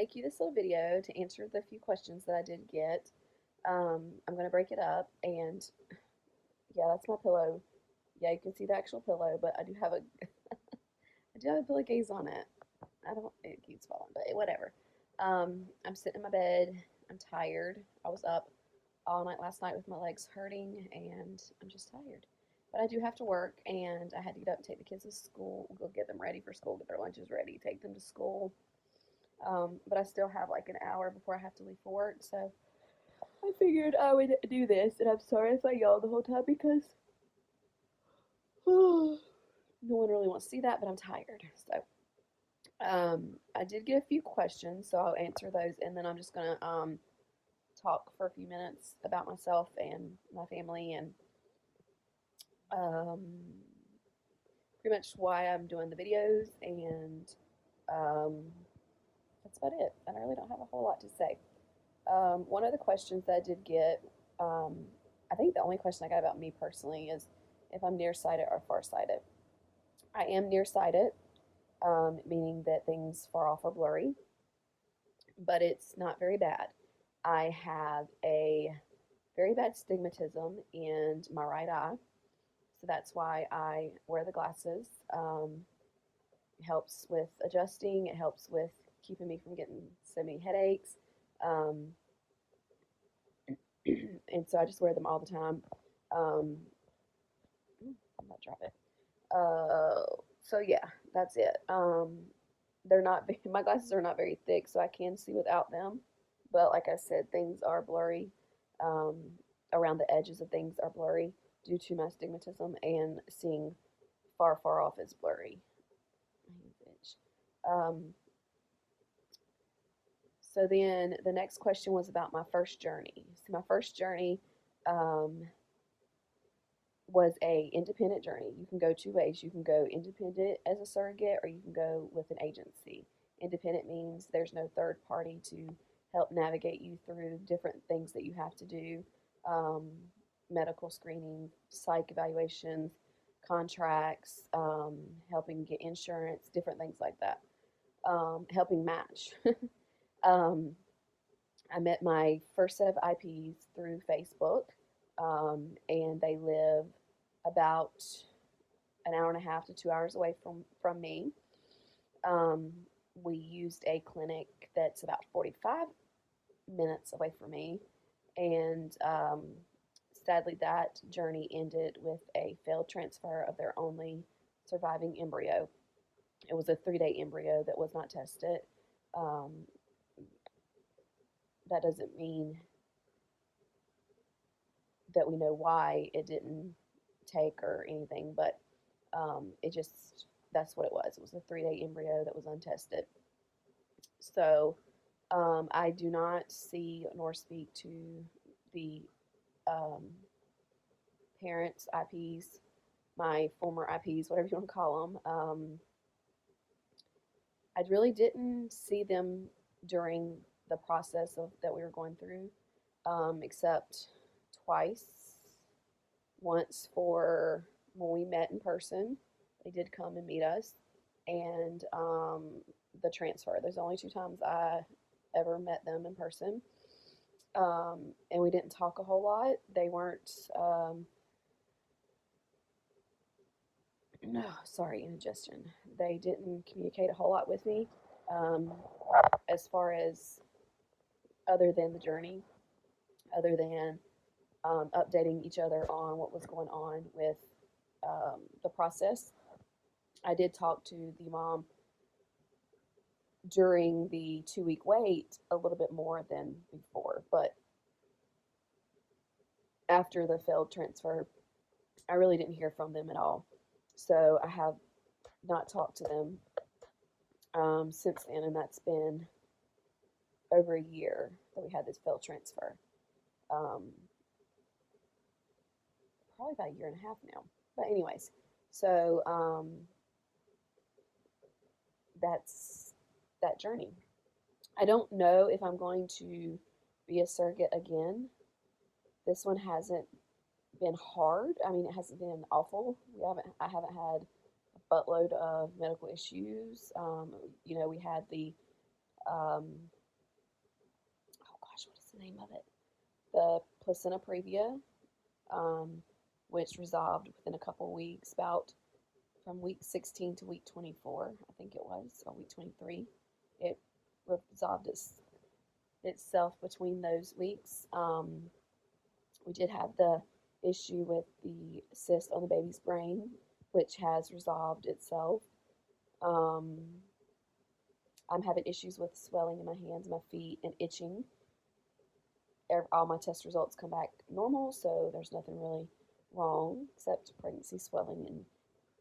make you this little video to answer the few questions that I did get. I'm going to break it up, and yeah, that's my pillow. Yeah, you can see the actual pillow, but I do have a I do have a pillowcase on it. I don't it keeps falling, but whatever. I'm sitting in my bed. I'm tired. I was up all night last night with my legs hurting, and I'm just tired. But I do have to work, and I had to get up and take the kids to school, go get them ready for school, get their lunches ready, take them to school. But I still have like an hour before I have to leave for work, so I figured I would do this. And I'm sorry if I yelled the whole time because no one really wants to see that, but I'm tired. So I did get a few questions, so I'll answer those, and then I'm just gonna talk for a few minutes about myself and my family and um, pretty much why I'm doing the videos, and um, that's about it. I really don't have a whole lot to say. One of the questions that I did get, um, I think the only question I got about me personally is if I'm nearsighted or farsighted. I am nearsighted, meaning that things far off are blurry, but it's not very bad. I have a very bad stigmatism in my right eye, so that's why I wear the glasses. It helps with adjusting, it helps with keeping me from getting so many headaches. Um, and so I just wear them all the time. Um, I'm not drop it. So yeah, that's it. They're not my glasses are not very thick, so I can see without them. But like I said, things are blurry. Um, Around the edges of things are blurry due to my stigmatism, and seeing far, far off is blurry. Um, so then the next question was about my first journey. So my first journey um, was a independent journey. You can go two ways. You can go independent as a surrogate, or you can go with an agency. Independent means there's no third party to help navigate you through different things that you have to do, um, medical screening, psych evaluations, contracts, helping get insurance, different things like that, helping match. um, I met my first set of IPs through Facebook, and they live about an hour and a half to 2 hours away from me. Um, we used a clinic that's about 45 minutes away from me, and sadly, that journey ended with a failed transfer of their only surviving embryo. It was a 3-day embryo that was not tested. Um, that doesn't mean that we know why it didn't take or anything, but it just that's what it was. It was a 3-day embryo that was untested. So I do not see nor speak to the um, parents, IPs, my former IPs, whatever you want to call them. I really didn't see them during the process of that we were going through, except twice. Once for when we met in person, they did come and meet us, and the transfer. There's only 2 times I ever met them in person, and we didn't talk a whole lot. They weren't. No, sorry, indigestion. They didn't communicate a whole lot with me, um, as far as other than the journey, other than updating each other on what was going on with the process. I did talk to the mom during the 2 week wait a little bit more than before, but after the failed transfer, I really didn't hear from them at all. So I have not talked to them since then, and that's been over a year that we had this failed transfer. Um, Probably about a year and a half now. But anyways, so that's that journey. I don't know if I'm going to be a surrogate again. This one hasn't been hard. I mean, it hasn't been awful. I haven't had a buttload of medical issues. We had the oh gosh, what is the name of it? The placenta previa, um, which resolved within a couple weeks, about from week 16 to week 24, I think it was, or week 23. It resolved itself between those weeks. We did have the issue with the cyst on the baby's brain, which has resolved itself. Um, I'm having issues with swelling in my hands, my feet, and itching. All my test results come back normal, so there's nothing really wrong except pregnancy swelling and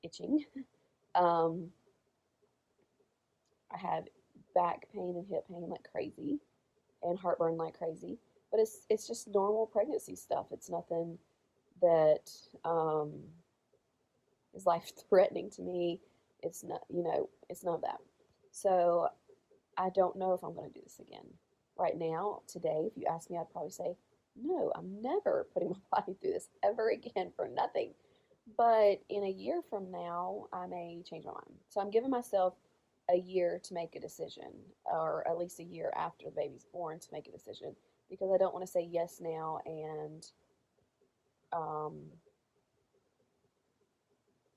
itching. Um, I have back pain and hip pain like crazy, and heartburn like crazy. But it's just normal pregnancy stuff. It's nothing that is life threatening to me. It's not, it's none of that. So I don't know if I'm going to do this again. Right now, today, if you ask me, I'd probably say, no, I'm never putting my body through this ever again for nothing. But in a year from now, I may change my mind. So I'm giving myself a year to make a decision, or at least a year after the baby's born to make a decision, because I don't want to say yes now and um,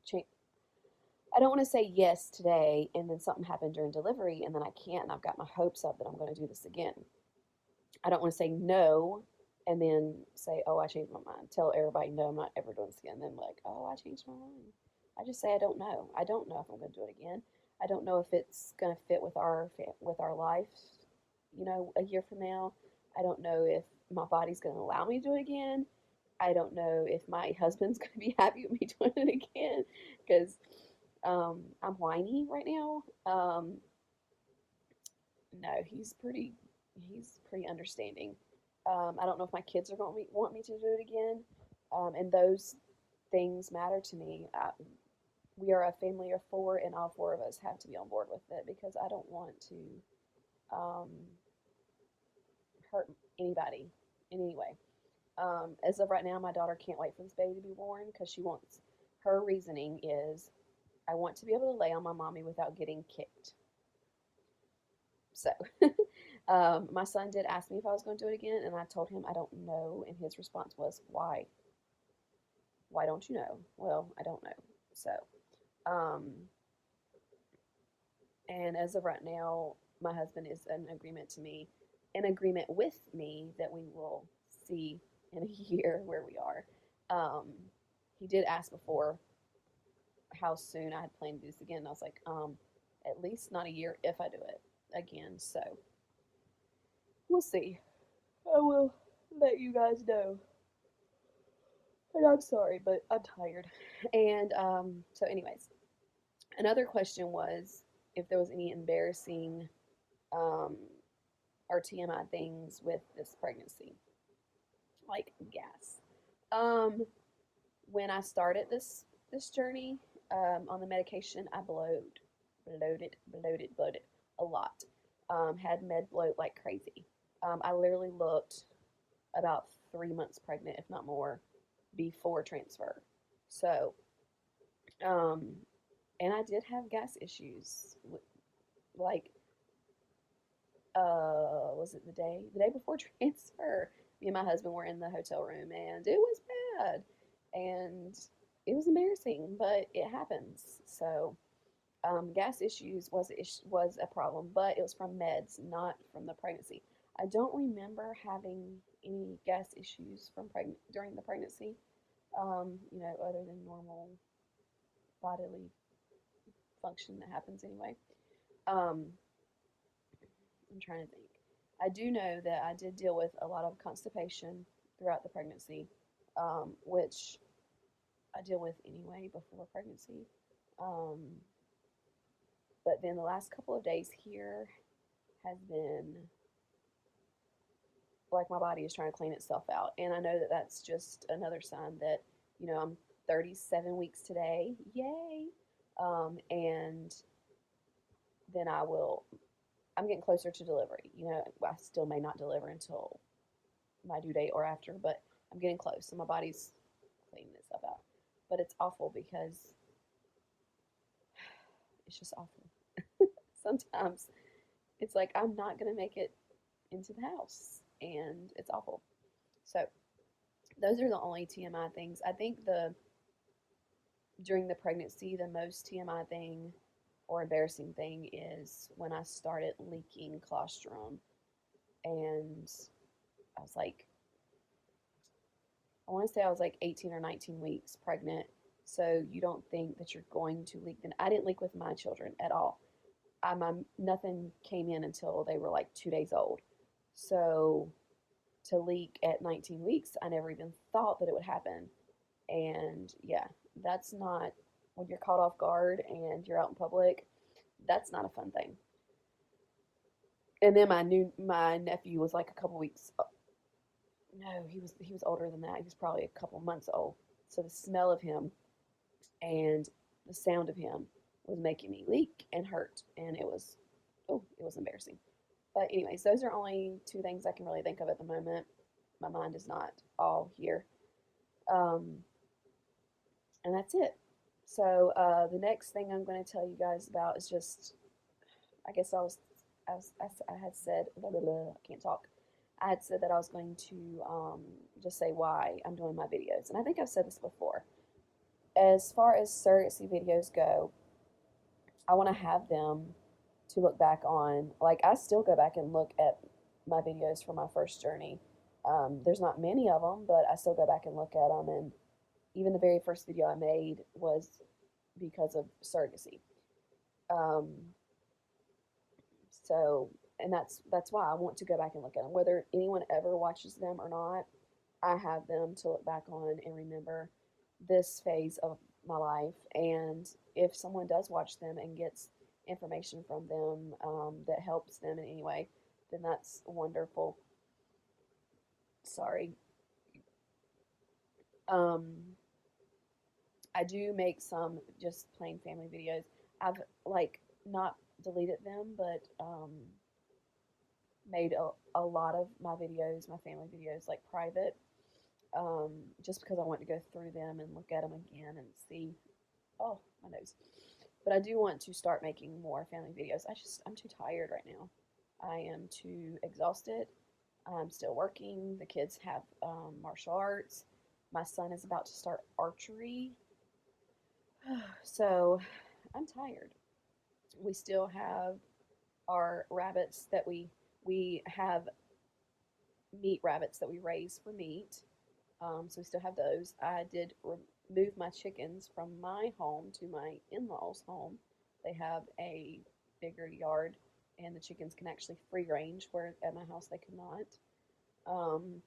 change. I don't want to say yes today and then something happened during delivery and then I can't and I've got my hopes up that I'm going to do this again. I don't want to say no and then say, oh, I changed my mind. Tell everybody, no, I'm not ever doing this again. Then like, oh, I changed my mind. I just say I don't know. I don't know if I'm going to do it again. I don't know if it's going to fit with our life, a year from now. I don't know if my body's going to allow me to do it again. I don't know if my husband's going to be happy with me doing it again because I'm whiny right now. No, he's pretty understanding. I don't know if my kids are going to want me to do it again, and those things matter to me. We are a family of four, and all four of us have to be on board with it because I don't want to um, hurt anybody in any way. As of right now, my daughter can't wait for this baby to be born because her reasoning is, I want to be able to lay on my mommy without getting kicked. So, my son did ask me if I was going to do it again, and I told him I don't know, and his response was, "Why? Why don't you know?" Well, I don't know. So, um, and as of right now, my husband is in agreement with me that we will see in a year where we are. Um, he did ask before how soon I had planned to do this again. And I was like, at least not a year if I do it again. So we'll see. I will let you guys know. And I'm sorry, but I'm tired. And so, anyways, another question was if there was any embarrassing um, or TMI things with this pregnancy, like gas. Um, when I started this journey on the medication, I bloated a lot. Had med bloat like crazy. I literally looked about 3 months pregnant, if not more, before transfer. So, um, and I did have gas issues. Like, was it the day before transfer? Me and my husband were in the hotel room, and it was bad, and it was embarrassing, but it happens. So, gas issues was a problem, but it was from meds, not from the pregnancy. I don't remember having any gas issues during the pregnancy. Other than normal bodily function that happens anyway. Um, I'm trying to think. I do know that I did deal with a lot of constipation throughout the pregnancy, which I deal with anyway before pregnancy. Um, but then the last couple of days here has been like my body is trying to clean itself out. And I know that that's just another sign that, I'm 37 weeks today. Yay! And then I'm getting closer to delivery. I still may not deliver until my due date or after, but I'm getting close. And my body's cleaning itself out. But it's awful because it's just awful. Sometimes it's like I'm not gonna make it into the house, and it's awful. So those are the only TMI things. I think the during the pregnancy, the most TMI thing or embarrassing thing is when I started leaking colostrum, and I was like, I want to say I was like 18 or 19 weeks pregnant. So you don't think that you're going to leak. Then I didn't leak with my children at all. Nothing came in until they were like 2 days old. So to leak at 19 weeks, I never even thought that it would happen. And yeah, that's not, when you're caught off guard and you're out in public, that's not a fun thing. And then my nephew was like a couple weeks. No, he was older than that. He was probably a couple months old. So the smell of him and the sound of him was making me leak and hurt, and it was embarrassing. But anyways, those are only two things I can really think of at the moment. My mind is not all here, um, and that's it. So the next thing I'm going to tell you guys about is just, I guess I had said, blah, blah, blah, I can't talk. I had said that I was going to just say why I'm doing my videos, and I think I've said this before. As far as surrogacy videos go, I want to have them to look back on. Like, I still go back and look at my videos for my first journey. There's not many of them, but I still go back and look at them. And even the very first video I made was because of surrogacy. Um, so, and that's why I want to go back and look at them. Whether anyone ever watches them or not, I have them to look back on and remember this phase of my life. And if someone does watch them and gets information from them that helps them in any way, then that's wonderful. Sorry. Um, I do make some just plain family videos. I've like not deleted them, but made a lot of my videos, my family videos, like private, just because I want to go through them and look at them again and see. Oh, my nose. But I do want to start making more family videos. I'm too tired right now. I am too exhausted. I'm still working. The kids have martial arts. My son is about to start archery. So I'm tired. We still have our rabbits that we have meat rabbits that we raise for meat. So we still have those. I did move my chickens from my home to my in-laws' home. They have a bigger yard, and the chickens can actually free range, where at my house they could not. Um,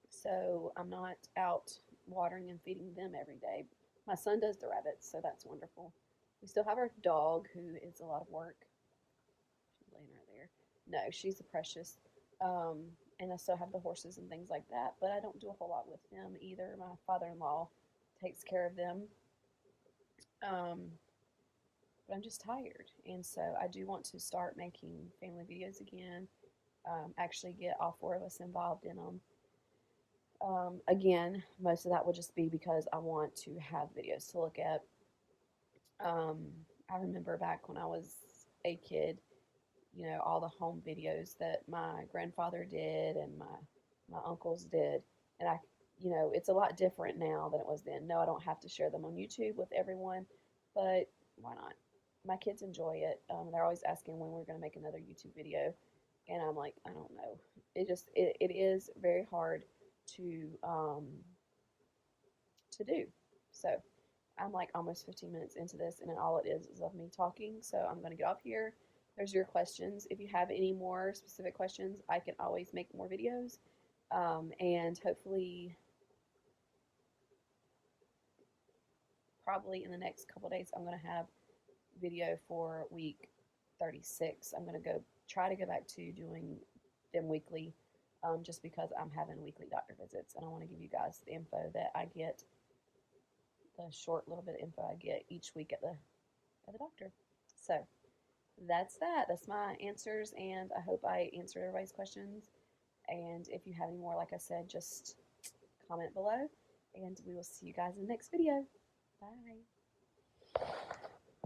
so I'm not out watering and feeding them every day. My son does the rabbits, so that's wonderful. We still have our dog, who is a lot of work. She's laying right there. No, she's a precious. Um, and I still have the horses and things like that, but I don't do a whole lot with them either. My father-in-law takes care of them. Um, but I'm just tired, and so I do want to start making family videos again. Actually, get all four of us involved in them. Again, most of that will just be because I want to have videos to look at. Um, I remember back when I was a kid, all the home videos that my grandfather did and my uncles did. And it's a lot different now than it was then. No, I don't have to share them on YouTube with everyone, but why not? My kids enjoy it. They're always asking when we're going to make another YouTube video, and I'm like, I don't know. It is very hard to to do. So I'm like almost 15 minutes into this, and all it is of me talking. So I'm going to get off here. There's your questions. If you have any more specific questions, I can always make more videos. And hopefully, probably in the next couple days, I'm going to have video for week 36. I'm going to try to go back to doing them weekly, just because I'm having weekly doctor visits, and I want to give you guys the info that I get, the short little bit of info I get each week at the doctor. So that's that. That's my answers, and I hope I answered everybody's questions. And if you have any more, like I said, just comment below, and we will see you guys in the next video. Bye.